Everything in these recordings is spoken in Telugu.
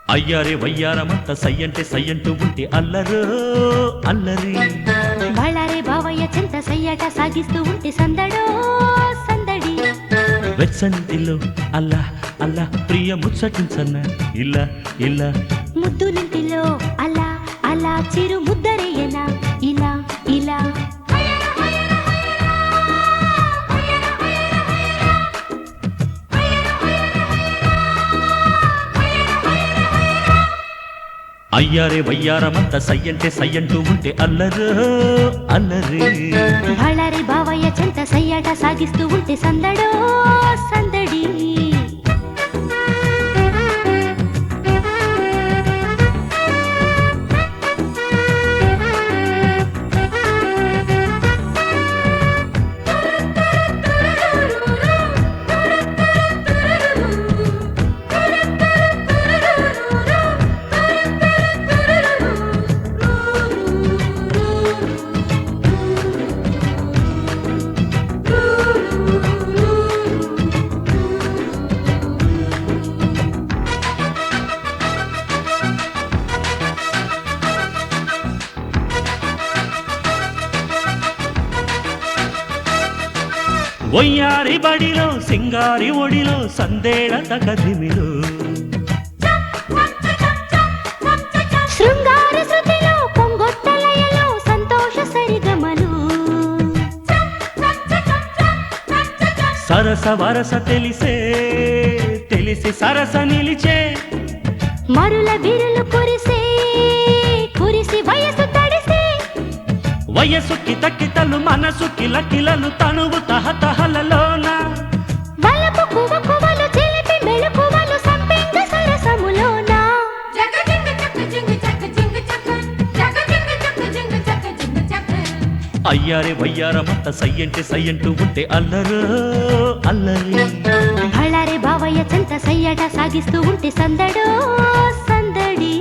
అయ్యారే వయ్యారమంత సయ్యంటే సయ్యంటూ ఉంటే అల్లరో అల్లరి బళ్ళారే బావయ్య చింత సయ్యాట సాగిస్తూ ఉంటే సందడో సందడి వెచ్చంటిలో అల్లా అల్లా ప్రియ ముచ్చటించన్న ఇలా ఇలా ముద్దు నింటిలో అలా అలా చిరు ముద్దరేయనా ఇలా ఇలా అయ్యారే వయ్యారమంత సయ్యంటే సయ్యంటూ ఉంటే అల్లరో అల్లరి బళ్ళారే బావయ్య చింత సయ్యాట సాగిస్తూ ఉంటే సందడో సందడి ఒయ్యారి బడిలో సింగారి ఒడిలో సందేళ తకదిమిలో శృంగార శృతిలో పొంగొట్టలయలో సంతోష సరిగమలు సరస వరస తెలిసే తెలిసి సరస నిలిచే మరుల బిరులు కురిసే కురిసి వయసు తడిసే వయసు కితకితలు మనసు కిలకిలలు తనువు తహతహలలోన వలపు కువకువలు చిలిపి మెళకువలు సంపెంగ సరసములోన అయ్యారే వయ్యారమంత సయ్యంటే సయ్యంటూ ఉంటే అల్లరో అల్లరి బళ్ళారే బావయ్య చింత సయ్యాట సాగిస్తూ ఉంటే సందడో సందడి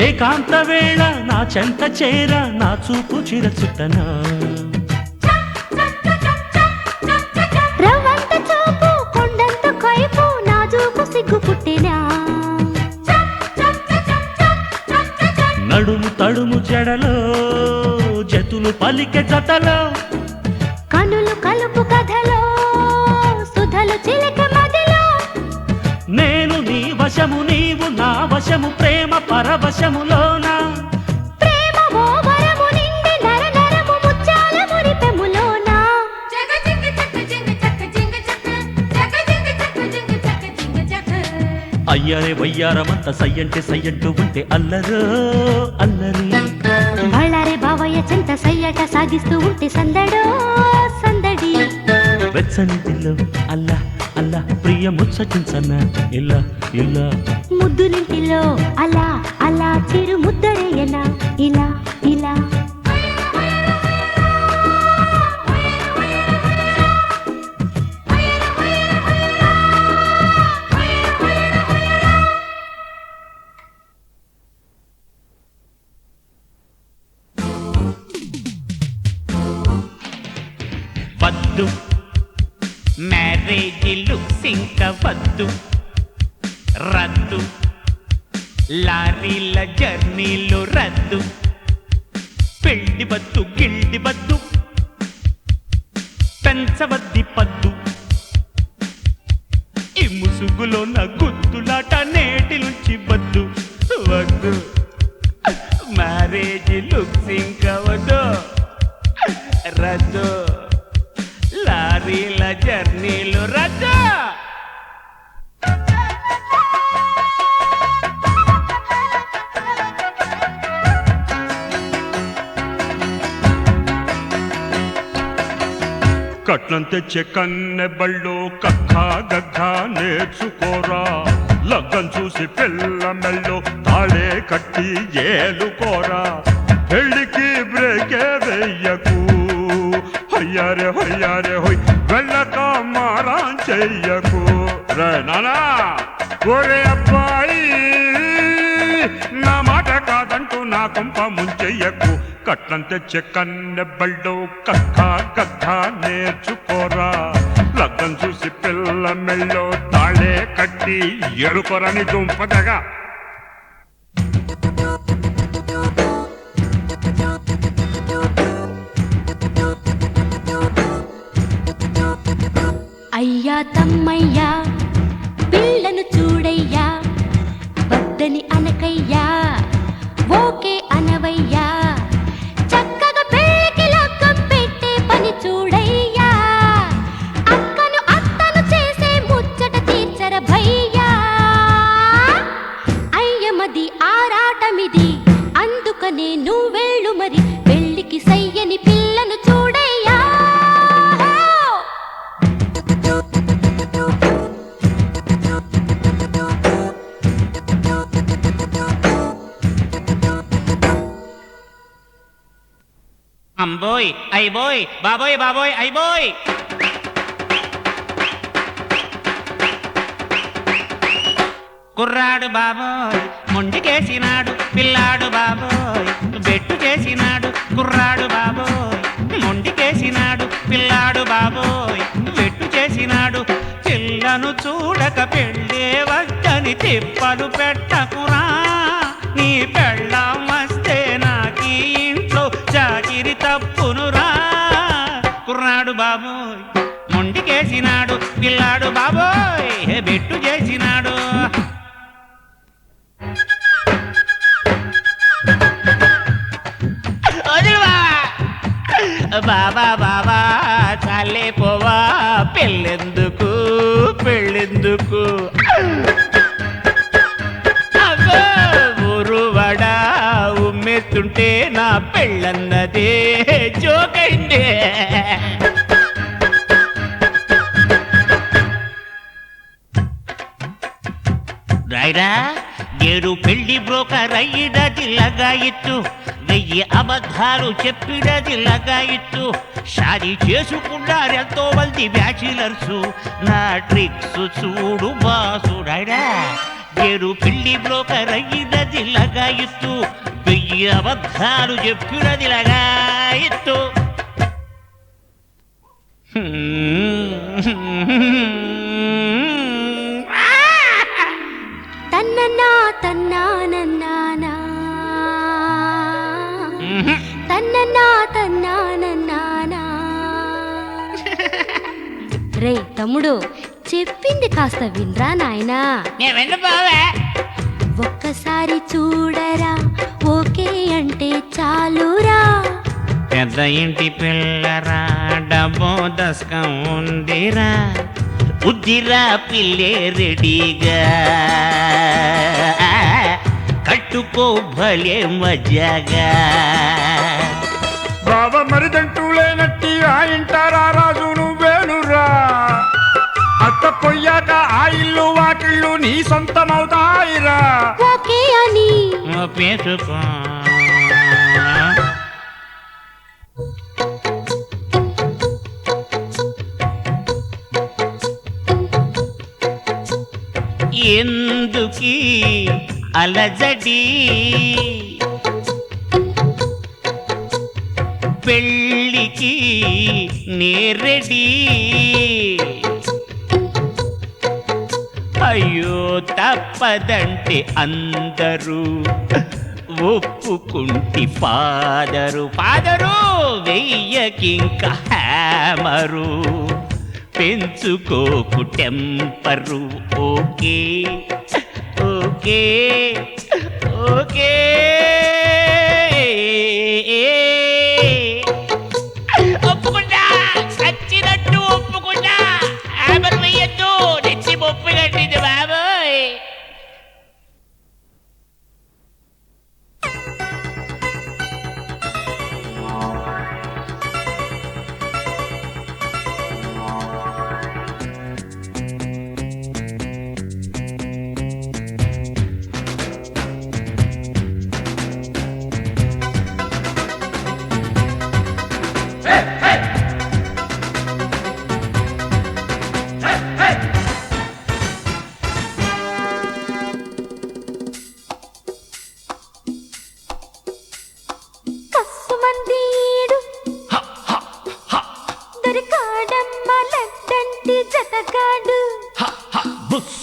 ఏకాంత వేళ నా చెంత చేర నా చూపు చిరచుట్టనా రవ్వంత చూపు కొండంత కైపు నాజూకు సిగ్గు పుట్టినా నడుము తడుము జడలో జతులు పలికె జతలో కనులు కలుపు కథలో సుధలు చిలక మదిలో నేను నీ వశము నీవు నా వశము ప్రేమ పరవశములోన ప్రేమ ఓ వరము నిండి నర నరము ముత్యాల మురిపెములోన అయ్యారే వయ్యారమంత సయ్యంటే సయ్యంటూ ఉంటే అల్లరో అల్లరి బళ్ళారే బావయ్య చింత సయ్యాట సాగిస్తూ ఉంటే సందడో సందడి వెచ్చనిదిలో అల్లా అల్లా ప్రియ ముచ్చటించన్న ఇలా ఇలా ముద్దు నింటిలో అలా అలా చిరు ముద్దరేయనా ఇలా ఇలా వద్దు మ్యారేజ్ లుక్స్ ఇంకా వద్దు రద్దు లారీల జర్నీలు రద్దు పెళ్లి వద్దు గిల్డి వద్దు పెంచవద్ది పద్దు ఈ ముసుగులో నా గుద్దులాట నేటి నుంచి వద్దు వద్దు మ్యారేజ్ లుక్స్ ఇంకా వద్దు రద్దు లారీల జర్నీలు రద్దు కట్నం తెచ్చే కన్నెబళ్ళు కక్క గగ్గ నేర్చుకోరా లగ్గం చూసి పిల్ల మెల్లో తాళే కట్టి ఏలుకోరా పెళ్ళికి బ్రేకే వెయ్యకు హయ్యారే హయ్యారే హొయ్ వెళ్ళక మారాం చెయ్యకు రే నానా ఒరే అబ్బాయి నా మాట కాదంటూ నా కొంప ముంచెయ్యకు కట్నం తెచ్చే కన్నెబళ్ళు కక్క గగ్గ నేర్చుకోరా లగ్గం చూసి పిల్ల మెల్లో తాళే కట్టి ఎడుకొరని దుంపదగా అయ్యా తమ్మయ్యా పిల్లను చూడయ్యా వద్దని అనకయ్యా ఓకే అనవయ్యా చక్కగా పెళ్ళికి లగ్గం పెట్టే పని చూడయ్యా అక్కను అత్తను చేసే ముచ్చట తీర్చర భయ్యా అయ్యమది ఆరాటమిది అందుకనే నువ్వెళ్ళు మరి పెళ్ళికి సయ్యని పిల్లను చూడయ్యా అంబోయ్ అయిబోయ్ బాబోయ్ బాబోయ్ అయిబోయ్ కుర్రాడు బాబోయ్ మొండికేసినాడు పిల్లాడు బాబోయ్ బెట్టు చేసినాడు కుర్రాడు బాబోయ్ మొండికేసినాడు పిల్లాడు బాబోయ్ బెట్టు చేసినాడు పిల్లను చూడక పెళ్ళే వద్దని తిప్పలు పెట్టకురా నీ పెళ్ళాం వస్తే నాకీ ఇంట్లో చాకిరి తప్పునురా కుర్రాడు బాబోయ్ మొండికేసినాడు పిల్లాడు బాబోయ్ బెట్టు చేసినాడు బాబా బాబా చాలే పోవా పెళ్ళెందుకు పెళ్ళెందుకు ఊరువడ ఉమ్మెత్తుంటే నా పెళ్ళన్నదే జోకండి రాయిరా నేను పెళ్లి బ్రోకర్ అయ్యినది లగాయిత్తు 1000 అబద్ధాలు చెప్పినది లగాయిత్తు షాదీ చేసుకున్నారెంతో మంది బ్యాచిలర్స్ నా ట్రిక్స్ చూడు బాసు రాయిరా నేను పెళ్లి బ్రోకర్ అయ్యినది లగాయిత్తు 1000 అబద్ధాలు చెప్పినది లగాయిత్తు తన్నన్నా తన్నానన్నానా తన్నన్నా తన్నానన్నానా రే తమ్ముడు చెప్పింది కాస్త వినరా నాయనా ఒక్కసారి చూడరా ఓకే అంటే చాలురా పెద్ద ఇంటి పిల్లరా డబ్బో దశకం ఉందిరా ఉద్దిరా పిల్లే రెడీగా కట్టుకో భలే మజాగా బాబా మరిదంటూ లేనట్టి ఆ ఇంటారా రాజు నువ్వేనురా అత్త పొయ్యాక ఆ ఇల్లు వాకిళ్ళు నీ సొంతమవుతాయిరా ఓకే అని పేసుకో ఎందుకీ అలజడి పెళ్ళికి నేరెడి అయ్యో తప్పదంటే అందరూ ఒప్పుకుంటి ఫాదరు వెయ్యకింక హ్యామరు పెంచుకోకు టెంపరు ఓకే ఓకే ఓకే ఒప్పుకుంటా చచ్చినట్టు ఒప్పుకుంటా హ్యామర్ వెయ్యద్దు నెచ్చి మొప్పు కట్టింది బాబోయ్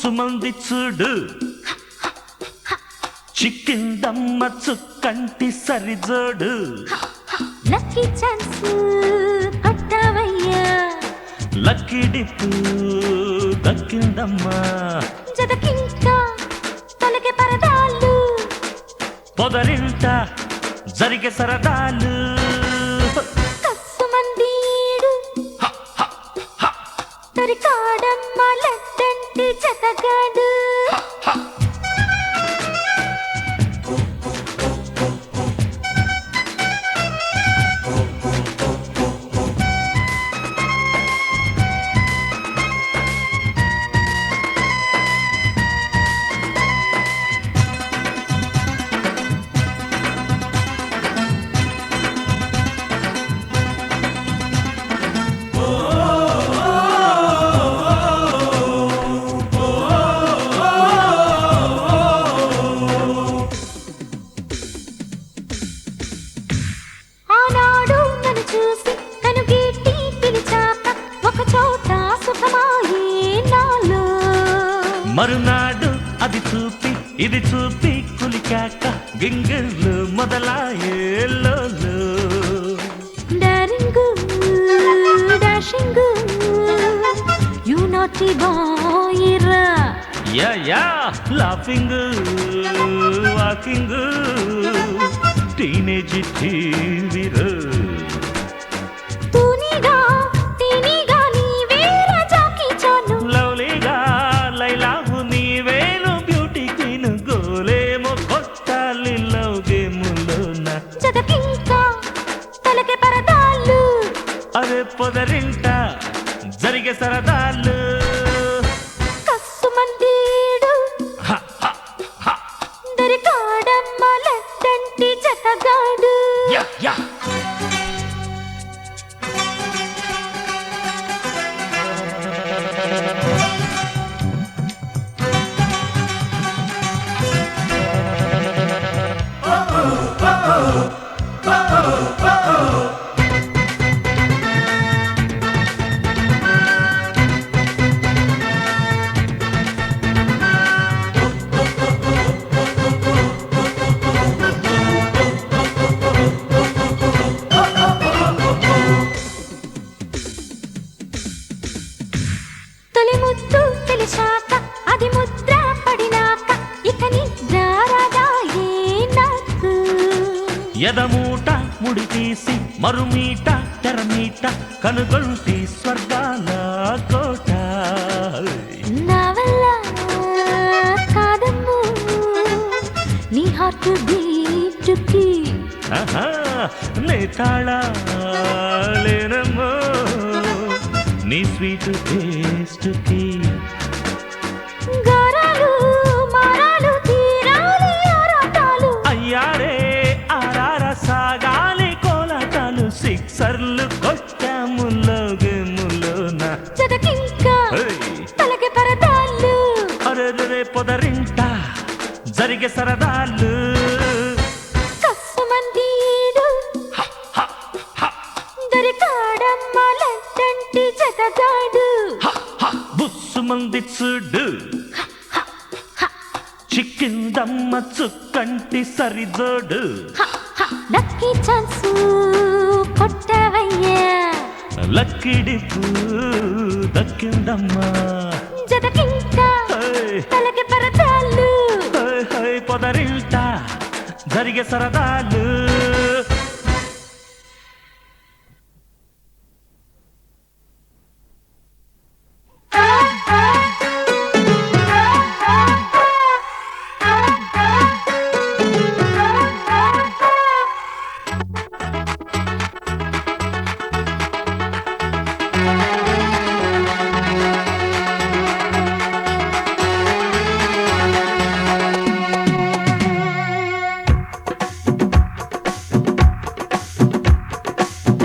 బుస్సుమంది చూడు చిక్కిందమ్మ చుక్కంటి సరిజోడు లక్కీ ఛాన్స్ కొట్టవయ్యా లక్కీ డిప్పు దక్కిందమ్మా జతకింకా తొలగే పరదాలు పొదరింట జరిగే సరదాలు కస్సుమందీడు తరికాడమ్మ లడ్డంటి జతగాడు ఆనాడు నన్ను చూసి కనుగీటి పిలిచాక ఒక చోట సుఖమాయే నాలో మరునాడు అది చూపి ఇది చూపి కులికాక గింగిళ్ళు మొదలాయేలో daring dashing you naughty boy రా yeah yeah laughing walking teenage టీవీరో తూనిగా తీనిగా నీవేరా జాకీ చాను లవ్లీగా లైలావు నీవేలు బ్యూటీ క్వీన్ గోలేమో కొట్టాలి లవ్ గేములోన జతకింకా తలకే పరదాలు అదే పొదరింట జరిగే సరదాలు కస్సుమందీడు దరికాడమ్మ లడ్డంటి జతగాడు యా యా తొలి ముద్దు తెలిసాక అది ముద్ర పడినాక ఇక నిద్ర రాదాయే నాకు ఎదమూట ముడి తీసి మరుమీట తెరమీట కనుగొంటి స్వర్గాల కోట నా వల్ల కాదమ్ము నీ హార్ట్ బీటుకి ఆహా, నే తాళా లేనమ్మో నీ స్వీట్ టేస్ట్కి గారాలు మారాలు తీరాలి ఆరాటాలు అయ్యారే ఆరార సాగాలి కోలాటాలు సిక్సర్లు కొట్టాము గేములోన జతకింకా తలకి పరదాలు అరే పొదరింట జరిగే సరదాలు కస్సుమందీడు దరికాడమ్మ లడ్డంటి జతగాడు బుస్సుమంది చూడు చిక్కిందమ్మ చుక్కంటి సరిజోడు లక్కీ ఛాన్స్ కొట్టవయ్యా లక్కిడిపు దక్కిందమ్మా జతకింకా హై, తలకి పరదాలు హై, హై, పొదరింట జరిగే సరదాలు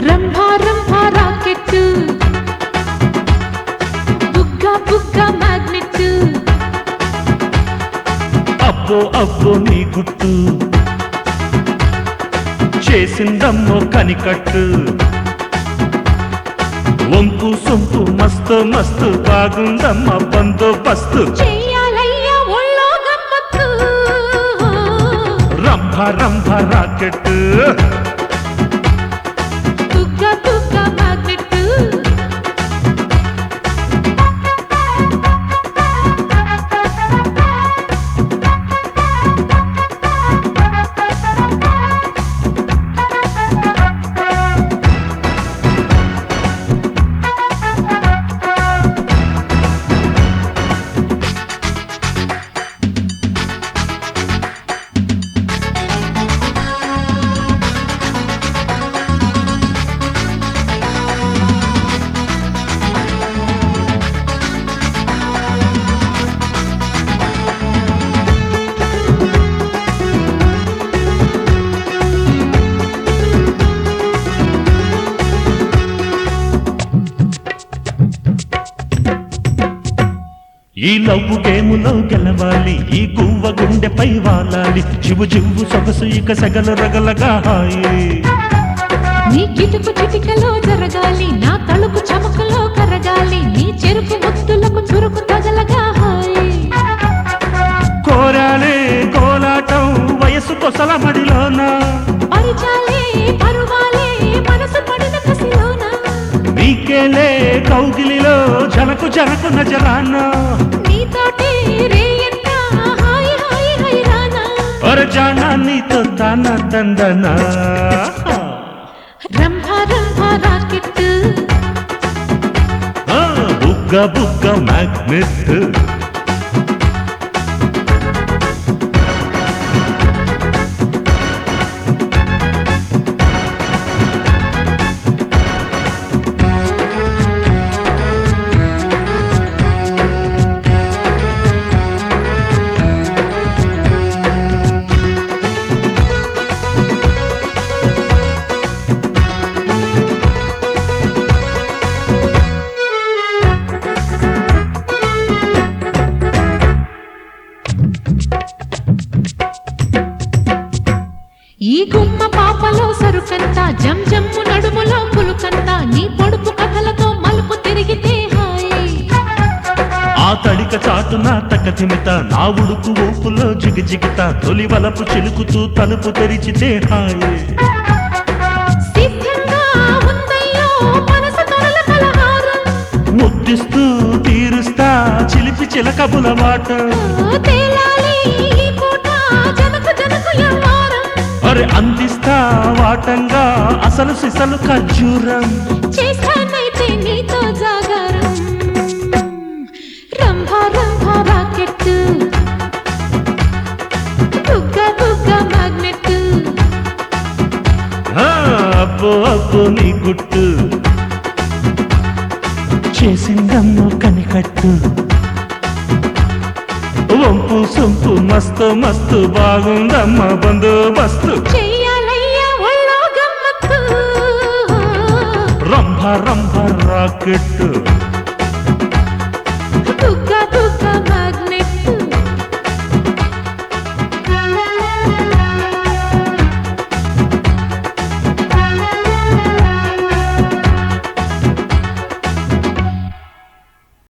రంభా రంభా రాకెట్ బుగ్గ బుగ్గ మ్యాగ్నెట్ అబ్బో అబ్బో నీ గుట్టు చేసిందమ్మో కనికట్టు వంపు సొంపు మస్తు మస్తు బాగుందమ్మ బందోబస్తు చెయ్య రంభ రాకెట్ బుగ్గ బుగ్గ మ్యాగ్నెట్ ఈ లవ్వు గేములో గెలవాలి ఈ గువ్వ గుండెపై వాలాలి జివ్వు జివ్వు సొగసు ఇక సెగలు రగలగా హాయి నీ కిటుకు చిటికలో జరగాలి నా తలుపు చమకలో కరగాలి నీ చెరుకు ముద్దులకు చురుకు తగలగా హాయి కోరాలే కోలాటం వయసు కొసల మడిలోన పరిచాలే పరువాలే మనసు పడిన కసిలోన నీకేలే కౌగిలిలో జనకు జనకు నజరాన నీతోటి రేయంతా హాయి హాయి హైరానా ఒర జానా నీతో తాన తందనా రంభ రంభ రాకెట్ బుగ్గ బుగ్గ మ్యాగ్నెట్ ఈ గుమ్మ పాపలో సరుకంతా జం జమ్ము నడుములో పులుకంతా నీ పొడుపు కథలతో మలుపు తిరిగితే హాయి ఆ తడిక చాటున తక్కతిమిత నా ఉడుకు ఊపులో జిగిజిగిత తొలి వలపు చిలుకుతూ తలుపు తెరిచితే హాయి సిద్ధంగా ఉందయ్యో మనసు తొరల కలహారం ముద్దిస్తూ తీరుస్తా చిలిపి చిలకబుల మాట తేలాలి ఈ పూట జనకు జనకు యవ్వారం అరే అందిస్తా వాటంగా అసలు సిసలు ఖర్జూరం చేస్తానైతే నీతో జాగారం రంభ రంభ రాకెట్ బుగ్గ బుగ్గ మ్యాగ్నెట్ అబ్బో అబ్బో నీ గుట్టు చేసిందమ్మో కనికట్టు వంపు సొంపు మస్తు మస్తు బాగుందమ్మ బందోబస్తు చెయ్యాలయ్యా ఒళ్ళో గమ్మత్తు రంభ రంభ రాకెట్టు